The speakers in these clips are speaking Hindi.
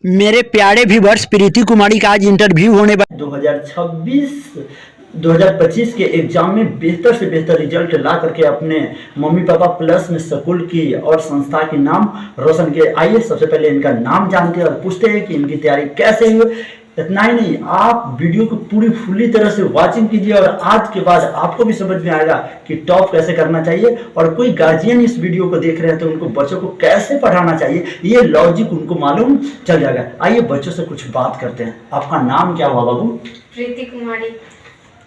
मेरे प्यारे व्यूअर्स, प्रीति कुमारी का आज इंटरव्यू होने वाला 2025 के एग्जाम में बेहतर से बेहतर रिजल्ट ला करके अपने मम्मी पापा प्लस में स्कूल की और संस्था के नाम रोशन किए। आइए सबसे पहले इनका नाम जानते हैं और पूछते हैं कि इनकी तैयारी कैसे हुई। इतना ही नहीं, आप वीडियो को पूरी फुल्ली तरह से वाचिंग कीजिए और आज के बाद आपको भी समझ में आएगा कि टॉप कैसे करना चाहिए। और कोई गार्जियन इस वीडियो को देख रहे हैं तो उनको बच्चों को कैसे पढ़ाना चाहिए, ये लॉजिक उनको मालूम चल जाएगा। आइए बच्चों से कुछ बात करते हैं। आपका नाम क्या हुआ बाबू? प्रीति कुमारी।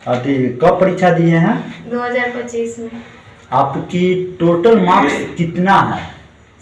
अभी कब परीक्षा दिए हैं? 2025 में। आपकी टोटल मार्क्स कितना है?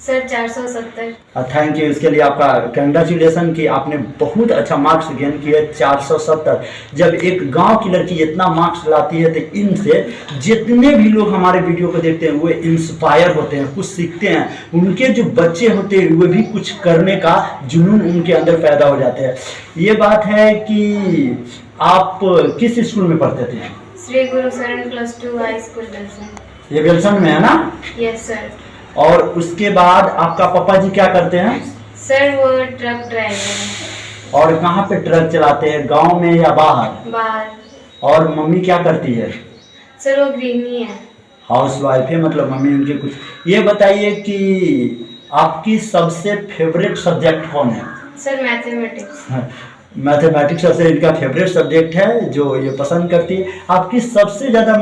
सर 470। थैंक यू, इसके लिए आपका कंग्रेचुलेसन कि आपने बहुत अच्छा मार्क्स गेन किया 470। जब एक गांव की लड़की इतना मार्क्स लाती है तो इनसे जितने भी लोग हमारे वीडियो को देखते हैं वो इंस्पायर होते हैं, कुछ सीखते हैं। उनके जो बच्चे होते हैं वो भी कुछ करने का जुनून उनके अंदर पैदा हो जाते हैं। ये बात है कि आप किस स्कूल में पढ़ते थे? श्री गुरु शरण +2 हाई स्कूल बेलसन। ये बेलसन में है ना? Yes sir. और उसके बाद आपका पापा जी क्या करते हैं? सर वो ट्रक ड्राइवर है। और कहाँ पे ट्रक चलाते हैं, गांव में या बाहर? बाहर। और मम्मी क्या करती है? सर वो गृहिणी है। हाउस वाइफ है, मतलब मम्मी उनकी कुछ। ये बताइए कि आपकी सबसे फेवरेट सब्जेक्ट कौन है? Sir mathematics. मैथमेटिक्स सबसे इनका फेवरेट सब्जेक्ट है जो ये पसंद करती है। आपकी सबसे ज्यादा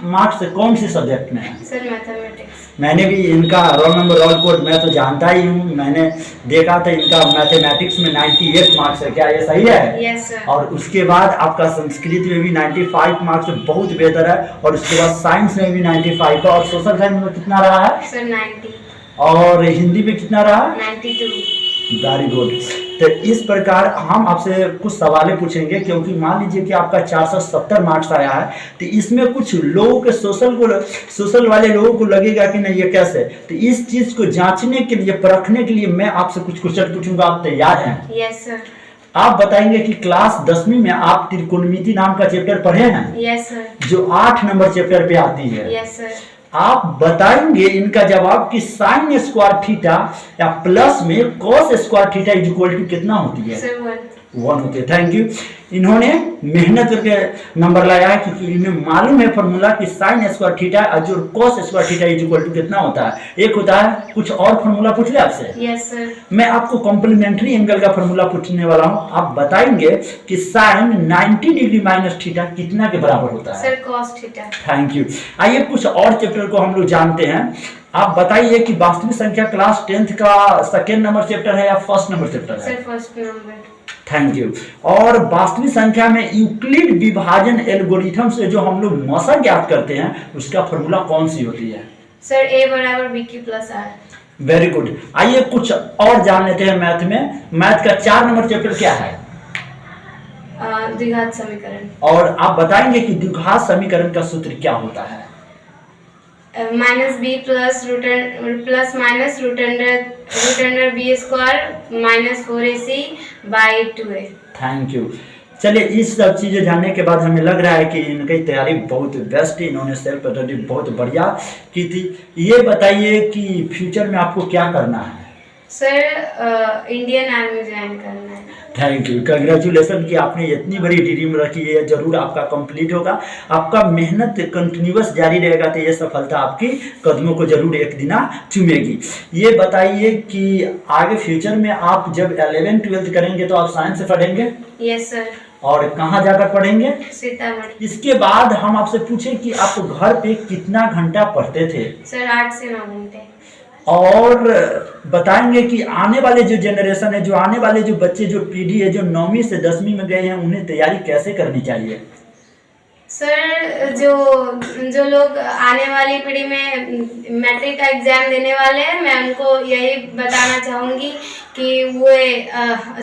मार्क्स कौन सी सब्जेक्ट में है? Sir mathematics. मैंने भी इनका रोल नंबर रोल कोड मैं तो जानता ही हूँ, मैंने देखा था इनका मैथमेटिक्स में 98 मार्क्स है। क्या ये सही है? Yes sir. और उसके बाद आपका संस्कृत में भी 95 मार्क्स बहुत बेहतर है। और उसके बाद साइंस में भी 95 है। और सोशल साइंस में कितना रहा है? सर 90। और हिंदी में कितना रहा? 92। Very good. तो इस प्रकार हम आपसे कुछ सवालें पूछेंगे, क्योंकि मान लीजिए कि आपका 470 मार्क्स आया है तो इसमें कुछ लोगों के सोशल वाले लोगों को लगेगा कि नहीं ये कैसे। तो इस चीज को जांचने के लिए, परखने के लिए मैं आपसे कुछ क्वेश्चन पूछूंगा। आप तैयार हैं? Yes sir. आप बताएंगे कि क्लास 10वीं में आप त्रिकोणमिति नाम का चैप्टर पढ़े हैं? Yes sir. जो 8 नंबर चैप्टर पे आती है। Yes sir. आप बताएंगे इनका जवाब कि साइन स्क्वायर थीटा या प्लस में cos square theta is equal to कितना होती है? सर 1 होती है। Thank you. इन्होंने मेहनत करके नंबर लाया है, क्योंकि इन्हें मालूम है फॉर्मूला कि साइन स्क्वायर थीटा और जो cos square theta is equal to कितना होता है? एक होता है। कुछ और फॉर्मूला पूछ ले आपसे? Yes sir. मैं आपको कॉम्प्लीमेंट्री एंगल का फॉर्मूला पूछने वाला हूं। आप बताएंगे कि साइन 90 डिग्री माइनस थीटा कितना के बराबर होता है? Sir cos theta. Thank you. आइए कुछ और चैप्टर को हम लोग जानते हैं। आप बताइए कि वास्तविक संख्या क्लास 10th का सेकेंड नंबर चैप्टर है या फर्स्ट नंबर चैप्टर है? Sir first number. Thank you. और वास्तविक संख्या में यूक्लिड विभाजन एल्गोरिथम से जो हम लोग मसा ज्ञात करते हैं उसका फॉर्मूला कौन सी होती है? Sir A = BQ+R। Very good. आइए कुछ और जान लेते हैं मैथ में। मैथ का 4 नंबर चैप्टर क्या है? द्विघात समीकरण। और आप बताएंगे कि द्विघात समीकरण का सूत्र क्या होता है? -b plus minus root under b square -4ac/2a। Thank you. चलिए, इस सब चीजें जानने के बाद हमें लग रहा है कि इनकी तैयारी बहुत बेस्ट है, इन्होंने सेल्फ स्टडी बहुत बढ़िया की थी। ये बताइए कि फ्यूचर में आपको क्या करना है? सर इंडियन आर्मी ज्वाइन करना है। थैंक यू, कंग्रेचुलेसन कि आपने इतनी बड़ी ड्रीम रखी है। जरूर आपका कंप्लीट होगा। आपका मेहनत कंटिन्यूअस जारी रहेगा तो ये सफलता आपकी कदमों को जरूर एक दिन चूमेगी। ये बताइए कि आगे फ्यूचर में आप जब 11th 12th करेंगे तो आप साइंस से पढ़ेंगे? Yes sir. और कहाँ जाकर पढ़ेंगे? सीतामढ़ी। इसके बाद हम आपसे पूछे कि आप घर पे कितना घंटा पढ़ते थे? सर 8 से 9 घंटे। और बताएंगे कि आने वाले जो जनरेशन है, जो आने वाले जो बच्चे, जो पीढ़ी है, जो 9वीं से 10वीं में गए हैं, उन्हें तैयारी कैसे करनी चाहिए? सर जो लोग आने वाली पीढ़ी में मैट्रिक का एग्जाम देने वाले हैं, मैं उनको यही बताना चाहूँगी कि वो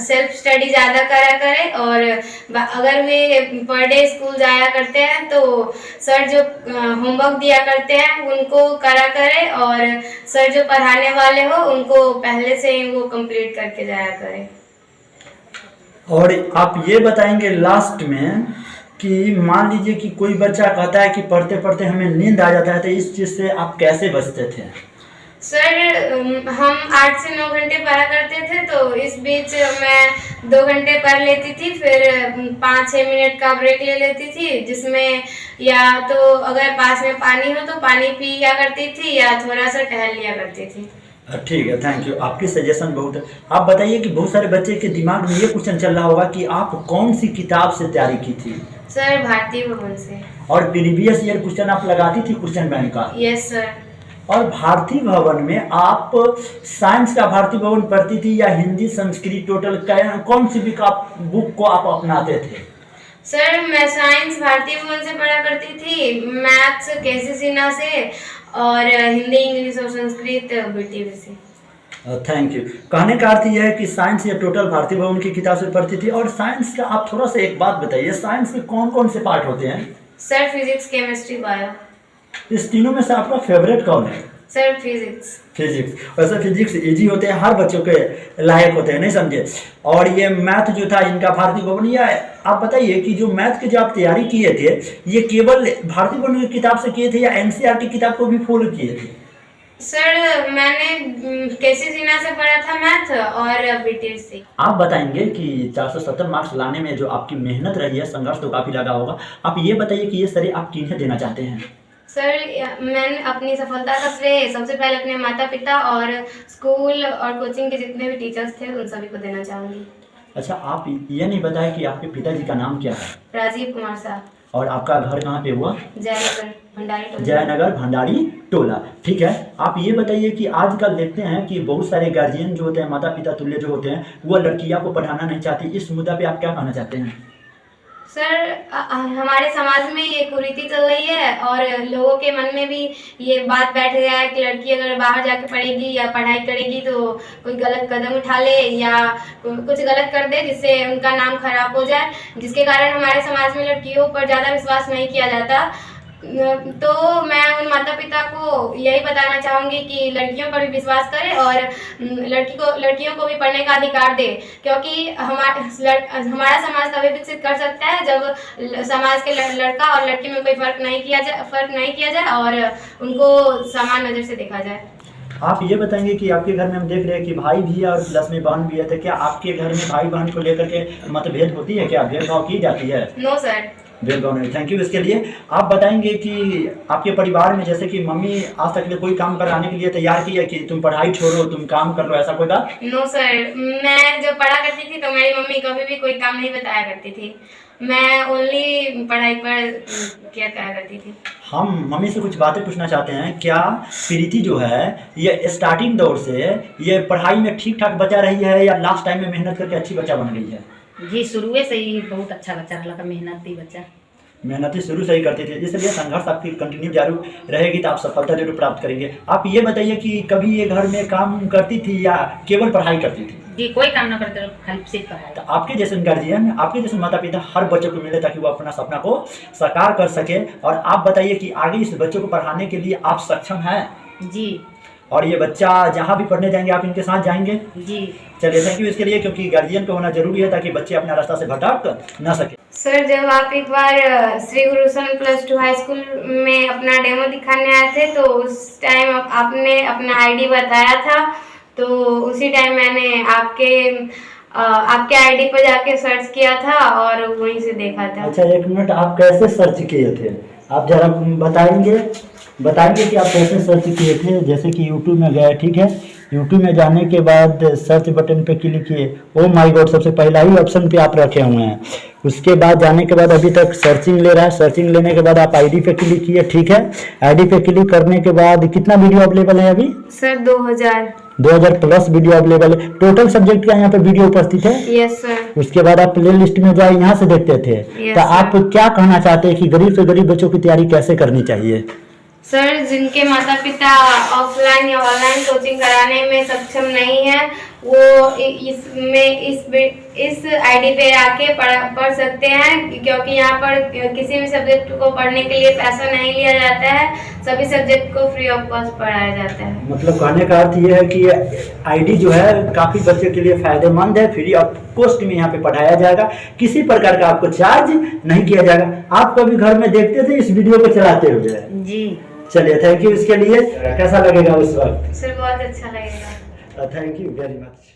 सेल्फ स्टडी ज़्यादा करा करें। और अगर वे पर डे स्कूल जाया करते हैं तो सर जो होमवर्क दिया करते हैं उनको करा करें, और सर जो पढ़ाने वाले हो उनको पहले से ही वो कंप्लीट करके जाया करें। और आप ये बताएंगे लास्ट में कि मान लीजिए कि कोई बच्चा कहता है कि पढ़ते पढ़ते हमें नींद आ जाता है, तो इस चीज़ से आप कैसे बचते थे? सर हम 8 से 9 घंटे पढ़ा करते थे, तो इस बीच मैं 2 घंटे पढ़ लेती थी, फिर 5-6 मिनट का ब्रेक ले लेती थी, जिसमें या तो अगर पास में पानी हो तो पानी पी लिया करती थी या थोड़ा सा टहल लिया करती थी। ठीक है, थैंक यू। आपकी सजेशन बहुत है। आप बताइए कि बहुत सारे बच्चे के दिमाग में ये क्वेश्चन चल रहा होगा कि आप कौन सी किताब से तैयारी की थी? सर भारतीय भवन से। और प्रीवियस ईयर क्वेश्चन आप लगाती थी क्वेश्चन बैंक का? Yes sir. और भारतीय भवन में आप साइंस का भारतीय भवन पढ़ती थी या हिंदी संस्कृत टोटल कौन सी भी बुक को आप अपनाते थे? सर मैं साइंस भारतीय भवन से पढ़ा करती थी, मैथ्स केसी सिन्हा से, और हिंदी इंग्लिश और संस्कृत बीटीवी से। Thank you. कहने का अर्थ यह है कि साइंस या टोटल भारतीय भवन की किताब से पढ़ती थी। और साइंस का आप थोड़ा सा एक बात बताइए, साइंस के कौन कौन से पार्ट होते हैं? Sir physics, chemistry, bio. इस तीनों में से आपका फेवरेट कौन है? Sir physics. फिजिक्स। वैसे फिजिक्स इजी होते हैं, हर बच्चों के लायक होते हैं, नहीं समझे? और ये मैथ जो था इनका भारतीय भवन, या आप बताइए कि जो मैथ की जो आप तैयारी किए थे ये केवल भारतीय भवन की किताब से किए थे या एनसीईआरटी किताब को भी फॉलो किए थे? सर मैंने केसी सिन्हा से पढ़ा था मैथ और बीटीवी से। आप बताएंगे कि 470 मार्क्स लाने में जो आपकी मेहनत रही है, संघर्ष तो काफी लगा होगा। आप ये बताइए कि ये श्रेय आप किन्हें देना चाहते हैं? सर मैंने अपनी सफलता का श्रेय सबसे पहले अपने माता पिता और स्कूल और कोचिंग के जितने भी टीचर्स थे उन सभी को देना चाहूँगी। अच्छा, आप ये नहीं बताए कि आपके पिताजी का नाम क्या है? राजीव कुमार साहब। और आपका घर कहाँ पे हुआ? जयनगर भंडारी टोला। जयनगर भंडारी टोला। ठीक है, आप ये बताइए कि आजकल देखते हैं कि बहुत सारे गार्जियन जो होते हैं, माता पिता तुल्य जो होते हैं, वो लड़कियां को पढ़ाना नहीं चाहती। इस मुद्दा पे आप क्या कहना चाहते हैं? सर हमारे समाज में ये कुरीति चल रही है और लोगों के मन में भी ये बात बैठ गया है कि लड़की अगर बाहर जाके पढ़ेगी या पढ़ाई करेगी तो कोई गलत कदम उठा ले या कुछ गलत कर दे जिससे उनका नाम खराब हो जाए, जिसके कारण हमारे समाज में लड़कियों पर ज़्यादा विश्वास नहीं किया जाता। तो मैं उन माता पिता को यही बताना चाहूँगी कि लड़कियों पर भी विश्वास करें और लड़कियों को भी पढ़ने का अधिकार दे, क्योंकि हमारा समाज तभी विकसित कर सकता है जब समाज के लड़का और लड़की में कोई फर्क नहीं किया जाए और उनको समान नज़र से देखा जाए। आप ये बताएंगे कि आपके घर में हम देख रहे हैं कि भाई भी है और प्लस में बहन भी है, तो क्या आपके घर में भाई बहन को लेकर के मतभेद होती है? क्या भेदभाव की जाती है? नो सर, भेदभाव नहीं। थैंक यू इसके लिए। आप बताएंगे कि आपके परिवार में जैसे कि मम्मी आज तक कोई काम कराने के लिए तैयार की है कि तुम पढ़ाई छोड़ो तुम काम कर लो, ऐसा कोई बात? नो सर, मैं जब पढ़ा करती थी तो मेरी मम्मी कभी भी कोई काम नहीं बताया करती थी, मैं ओनली पढ़ाई पर क्या करा करती थी। हम मम्मी से कुछ बातें पूछना चाहते हैं। क्या प्रीति जो है ये स्टार्टिंग दौर से ये पढ़ाई में ठीक ठाक बचा रही है या लास्ट टाइम में मेहनत करके अच्छी बच्चा बन गई है? जी शुरू से ही बहुत अच्छा बच्चा लगा, मेहनती बच्चा, मेहनती शुरू से ही करते थे, इसलिए संघर्ष आपकी कंटिन्यू जारी रहेगी तो आप सफलता जरूर प्राप्त करेंगे। आप ये बताइए कि कभी ये घर में काम करती थी या केवल पढ़ाई करती थी? जी कोई काम ना करते, खाली सिर्फ पढ़ाई। तो आपके जैसे गार्जियन, आपके जैसे माता पिता हर बच्चे को मिले ताकि वो अपना सपना को साकार कर सके। और आप बताइए कि आगे इस बच्चों को पढ़ाने के लिए आप सक्षम हैं? जी। और ये बच्चा जहाँ भी पढ़ने जाएंगे आप इनके साथ जाएंगे? जी। चलिए, थैंक यू इसके लिए, क्योंकि गार्जियन को होना जरूरी है ताकि बच्चे अपना रास्ता से भटक न सके। सर जब आप एक बार श्री गुरु सन +2 हाई स्कूल में अपना डेमो दिखाने आए थे तो उस टाइम आपने अपना आईडी बताया था, तो उसी टाइम मैंने आपके आईडी पर जाके सर्च किया था और वहीं से देखा था। अच्छा, एक मिनट, आप कैसे सर्च किए थे? आप जरा बताएंगे कि आप कैसे सर्च किए थे? जैसे कि यूट्यूब में गए, ठीक है, यूट्यूब में जाने के बाद सर्च बटन पे क्लिक किए। ओ माय गॉड, सबसे पहला ही ऑप्शन पे आप रखे हुए हैं। उसके बाद जाने के बाद अभी तक सर्चिंग ले रहा है। सर्चिंग लेने के बाद आप आईडी पे क्लिक किए, ठीक है। आईडी पे क्लिक करने के बाद कितना वीडियो अवेलेबल है अभी? सर 2000 प्लस वीडियो अवेलेबल है। टोटल सब्जेक्ट का यहाँ पे वीडियो उपस्थित है? Yes sir. उसके बाद आप प्ले लिस्ट में जाए, यहाँ से देखते थे। तो आप क्या कहना चाहते हैं कि गरीब से गरीब बच्चों की तैयारी कैसे करनी चाहिए? सर जिनके माता पिता ऑफलाइन या ऑनलाइन कोचिंग कराने में सक्षम नहीं है वो इस आईडी पे आके पढ़ सकते हैं, क्योंकि यहाँ पर किसी भी सब्जेक्ट को पढ़ने के लिए पैसा नहीं लिया जाता है, सभी सब्जेक्ट को फ्री ऑफ कॉस्ट पढ़ाया जाता है। मतलब कहने का अर्थ ये है कि आईडी जो है काफी बच्चों के लिए फायदेमंद है, फ्री ऑफ कॉस्ट में यहाँ पे पढ़ाया जाएगा, किसी प्रकार का आपको चार्ज नहीं किया जाएगा। आप कभी घर में देखते थे इस वीडियो को चलाते हुए? जी। चलिए, थैंक यू इसके लिए। कैसा लगेगा उस वक्त? सर बहुत अच्छा लगेगा। Thank you very much.